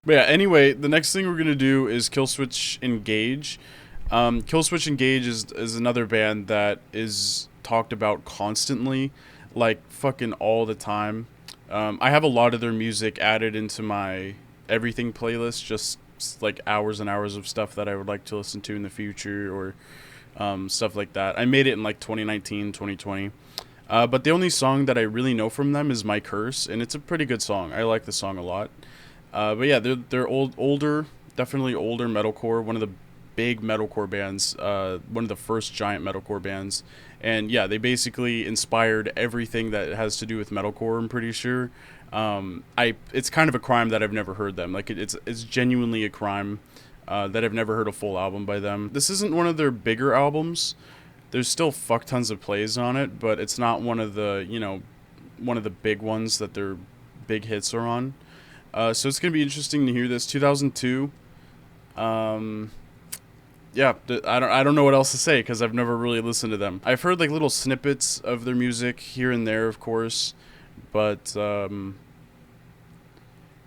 But yeah, anyway, the next thing we're gonna do is Killswitch Engage. Killswitch Engage is another band that is talked about constantly, like fucking all the time. I have a lot of their music added into my everything playlist, just like hours and hours of stuff that I would like to listen to in the future or stuff like that. I made it in like 2019, 2020. But the only song that I really know from them is My Curse, and it's a pretty good song. I like the song a lot. But yeah, they're older, definitely older metalcore. One of the big metalcore bands, one of the first giant metalcore bands, and yeah, they basically inspired everything that has to do with metalcore. I'm pretty sure. It's kind of a crime that I've never heard them. Like it's genuinely a crime that I've never heard a full album by them. This isn't one of their bigger albums. There's still fuck tons of plays on it, but it's not one of the one of the big ones that their big hits are on. So it's gonna be interesting to hear this. 2002. Yeah, I don't know what else to say because I've never really listened to them. I've heard like little snippets of their music here and there, of course, but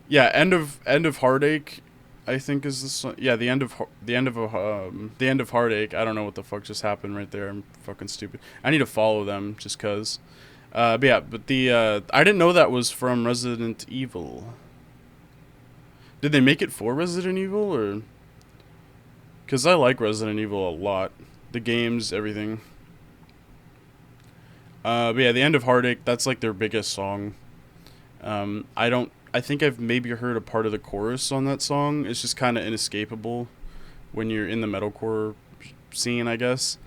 yeah, end of Heartache, I think is the song. Yeah, the end of Heartache. I don't know what the fuck just happened right there. I'm fucking stupid. I need to follow them just cause. But yeah, but the I didn't know that was from Resident Evil. Did they make it for Resident Evil or? Because I like Resident Evil a lot. The games, everything. But yeah, the end of Heartache, that's like their biggest song. I think I've maybe heard a part of the chorus on that song. It's just kind of inescapable when you're in the metalcore scene, I guess.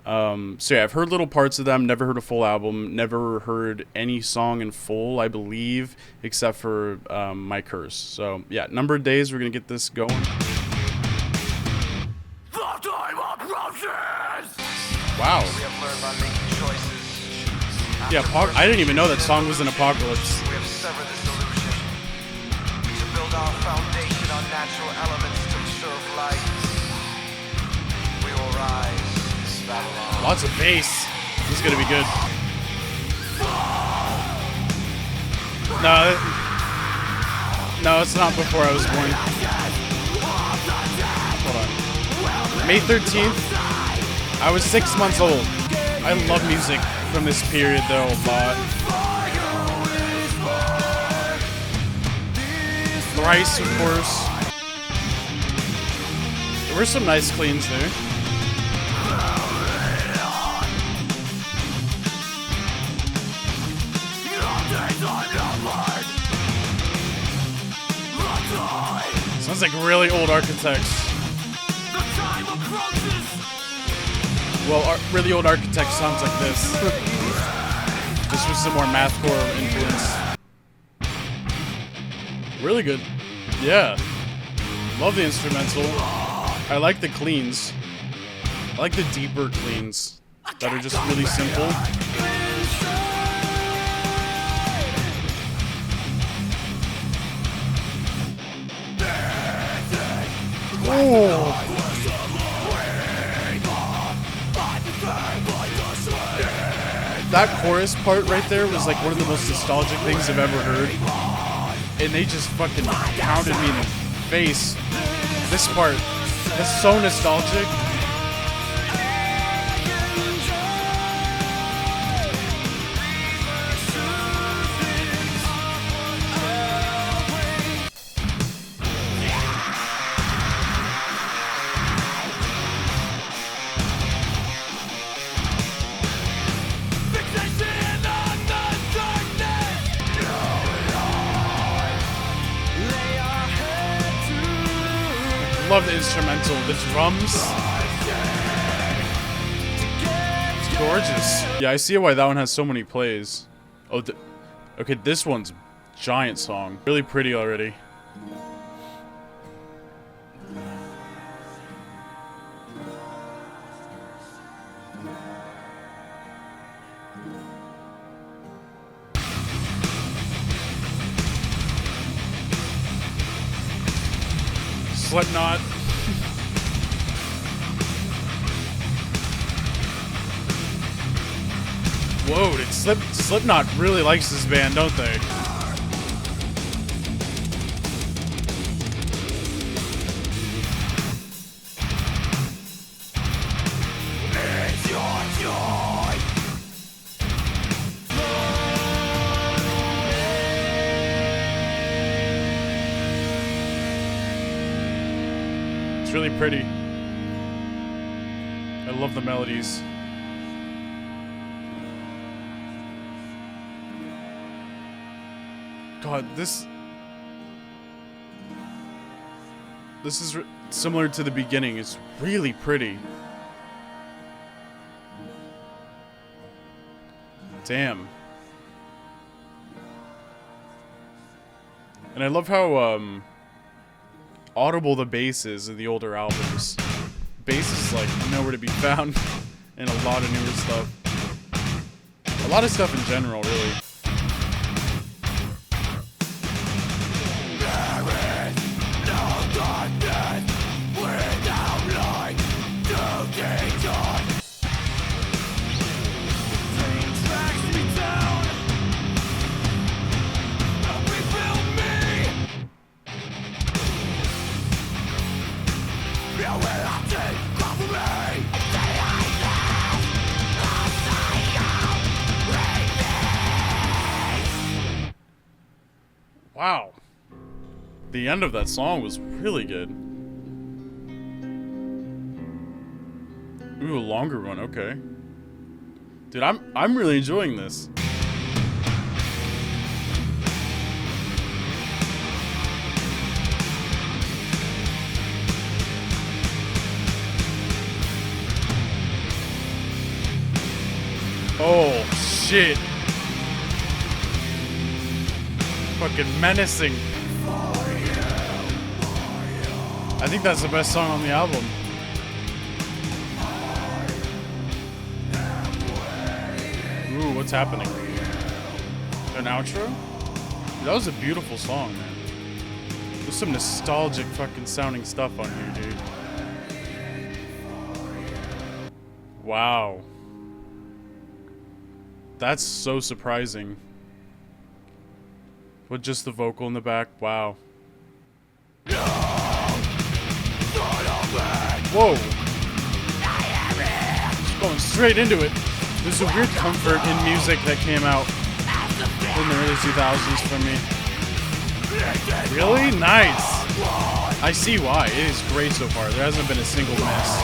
So yeah, I've heard little parts of them, never heard a full album, never heard any song in full, I believe, except for My Curse. So yeah, Number of Days, we're going to get this going. Wow. Yeah, I didn't even know that song was an Apocalypse. We have severed the solution to build our foundation on natural elements to preserve life. We will rise, Babylon. Lots of bass. This is gonna be good. No, it's not before I was born. Hold on. May 13th. I was 6 months old. I love music from this period though a lot. Thrice, of course. There were some nice cleans there. Sounds like really old Architects. Well, really old Architect sounds like this. Just with some more mathcore influence. Really good. Yeah. Love the instrumental. I like the cleans. I like the deeper cleans that are just really simple. Oh. That chorus part right there was like one of the most nostalgic things I've ever heard. And they just fucking pounded me in the face. This part, that's so nostalgic. Love the instrumental, the drums. It's gorgeous. Yeah, I see why that one has so many plays. Oh, okay, this one's giant song. Really pretty already. Slipknot. Whoa, Slipknot really likes this band, don't they? It's really pretty. I love the melodies. God, this is similar to the beginning. It's really pretty. Damn. And I love how audible the bass is in the older albums. Bass is like nowhere to be found in a lot of newer stuff. A lot of stuff in general, really. Wow. The end of that song was really good. Ooh, a longer one, okay. Dude, I'm really enjoying this. Oh, shit. Fucking menacing. I think that's the best song on the album. Ooh, what's happening? An outro? Dude, that was a beautiful song, man. There's some nostalgic fucking sounding stuff on here, dude. Wow. That's so surprising. With just the vocal in the back, wow. Whoa! Just going straight into it. There's a weird comfort in music that came out in the early 2000s for me. Really? Nice! I see why. It is great so far. There hasn't been a single miss.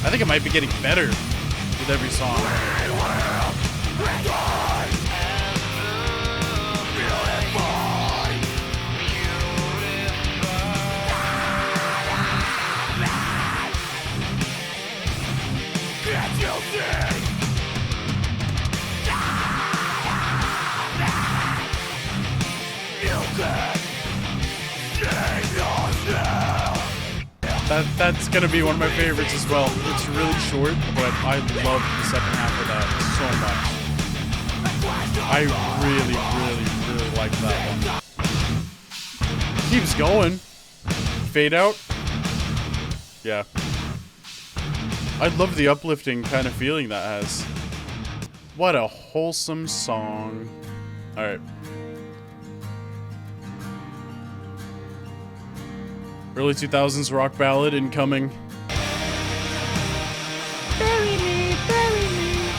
I think it might be getting better with every song. That's gonna be one of my favorites as well. It's really short, but I love the second half of that so much. I really like that one. Keeps going. Fade out. Yeah. I love the uplifting kind of feeling that has. What a wholesome song. Alright. Early 2000s rock ballad incoming. Bury me, bury me.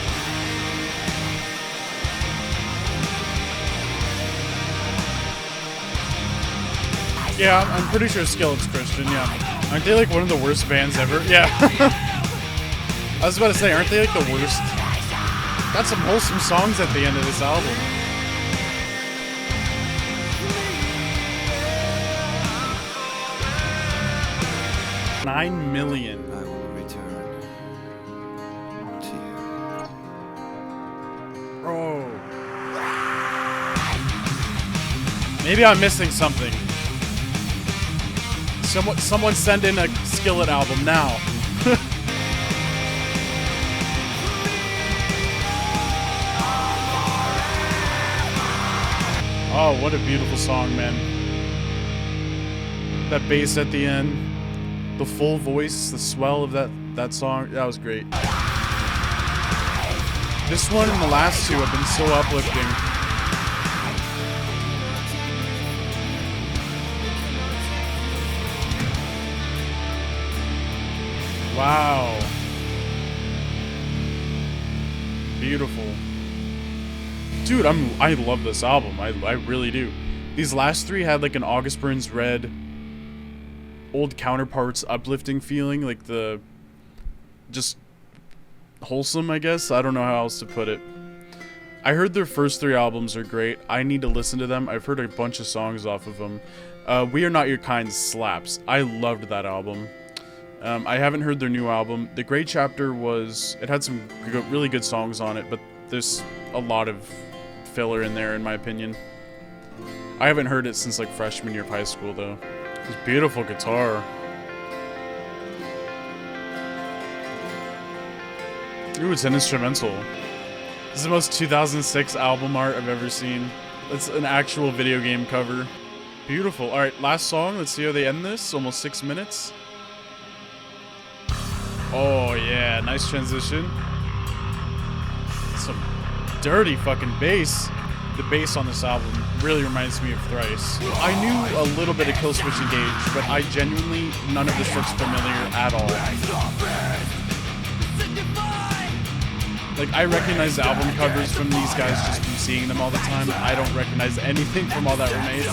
Yeah, I'm pretty sure Skillet's Christian, yeah. Aren't they like one of the worst bands ever? Yeah. I was about to say, aren't they like the worst? Got some wholesome songs at the end of this album. $9 million. I will return to you. Bro. Maybe I'm missing something. Someone send in a Skillet album now. Oh, what a beautiful song, man. That bass at the end. The full voice, the swell of that song, that was great. This one and the last two have been so uplifting. Wow. Beautiful. Dude, I love this album. I really do. These last three had like an August Burns Red old counterparts uplifting feeling, like the just wholesome, I guess. I don't know how else to put it. I heard their first 3 albums are great. I need to listen to them. I've heard a bunch of songs off of them. We Are Not Your Kind slaps. I loved that album. I haven't heard their new album. The Great Chapter it had some really good songs on it, but there's a lot of filler in there, in my opinion. I haven't heard it since like freshman year of high school, though. This beautiful guitar. Ooh, it's an instrumental. This is the most 2006 album art I've ever seen. It's an actual video game cover. Beautiful. Alright, last song. Let's see how they end this. Almost 6 minutes. Oh, yeah. Nice transition. Some dirty fucking bass. The bass on this album really reminds me of Thrice. I knew a little bit of Killswitch Engage, but I genuinely, none of this looks familiar at all. Like, I recognize album covers from these guys just from seeing them all the time. I don't recognize anything from All That Remains.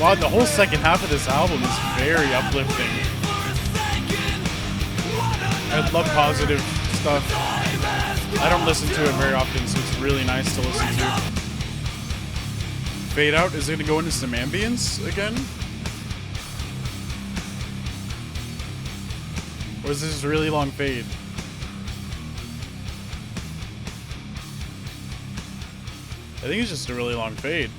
Wow, the whole second half of this album is very uplifting. I love positive stuff. I don't listen to it very often, so it's really nice to listen to. Fade out, is it gonna go into some ambience again? Or is this a really long fade? I think it's just a really long fade.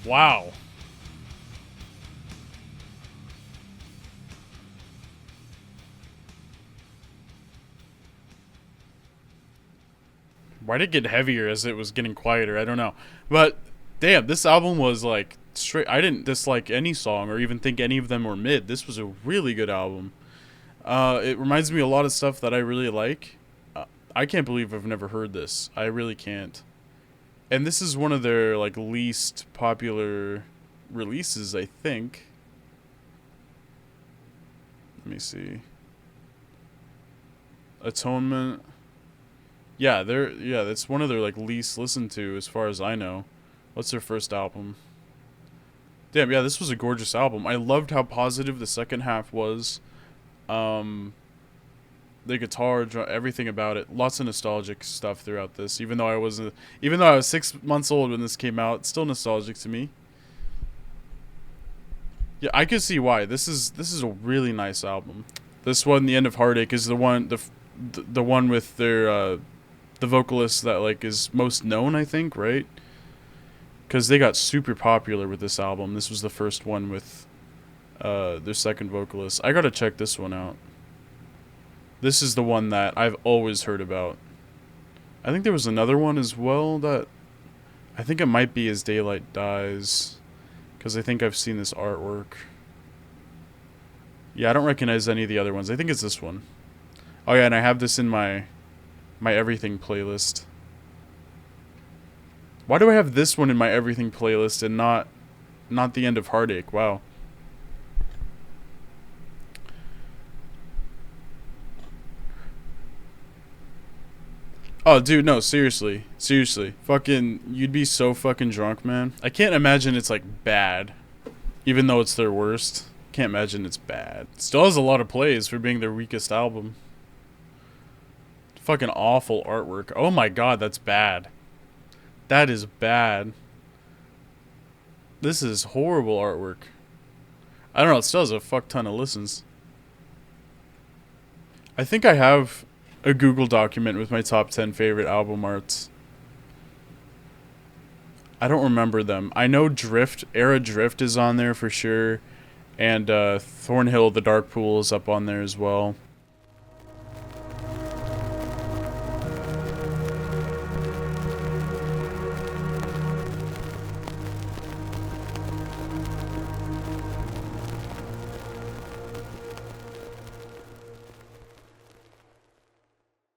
Wow. Why did it get heavier as it was getting quieter? I don't know. But damn, this album was like straight. I didn't dislike any song or even think any of them were mid. This was a really good album. It reminds me of a lot of stuff that I really like. I can't believe I've never heard this. I really can't. And this is one of their like least popular releases, I think. Let me see. Atonement. Yeah, that's one of their like least listened to as far as I know. What's their first album? Damn, yeah, this was a gorgeous album. I loved how positive the second half was. The guitar, everything about it. Lots of nostalgic stuff throughout this. Even though I was 6 months old when this came out, it's still nostalgic to me. Yeah, I could see why. This is a really nice album. This one, The End of Heartache, is the one with their the vocalist that like is most known, I think, right? Because they got super popular with this album. This was the first one with their second vocalist. I gotta check this one out. This is the one that I've always heard about. I think there was another one as well that I think it might be As Daylight Dies, because I think I've seen this artwork. Yeah, I don't recognize any of the other ones. I think it's this one. Oh yeah, and I have this in my everything playlist. Why do I have this one in my everything playlist and not The End of Heartache? Wow. Oh, dude, no, seriously. Seriously. Fucking, you'd be so fucking drunk, man. I can't imagine it's, like, bad. Even though it's their worst. Can't imagine it's bad. Still has a lot of plays for being their weakest album. Fucking awful artwork. Oh my god, that's bad. That is bad. This is horrible artwork. I don't know, it still has a fuck ton of listens. I think I have a Google document with my top 10 favorite album arts. I don't remember them. I know Era Drift is on there for sure. And Thornhill, The Dark Pool is up on there as well.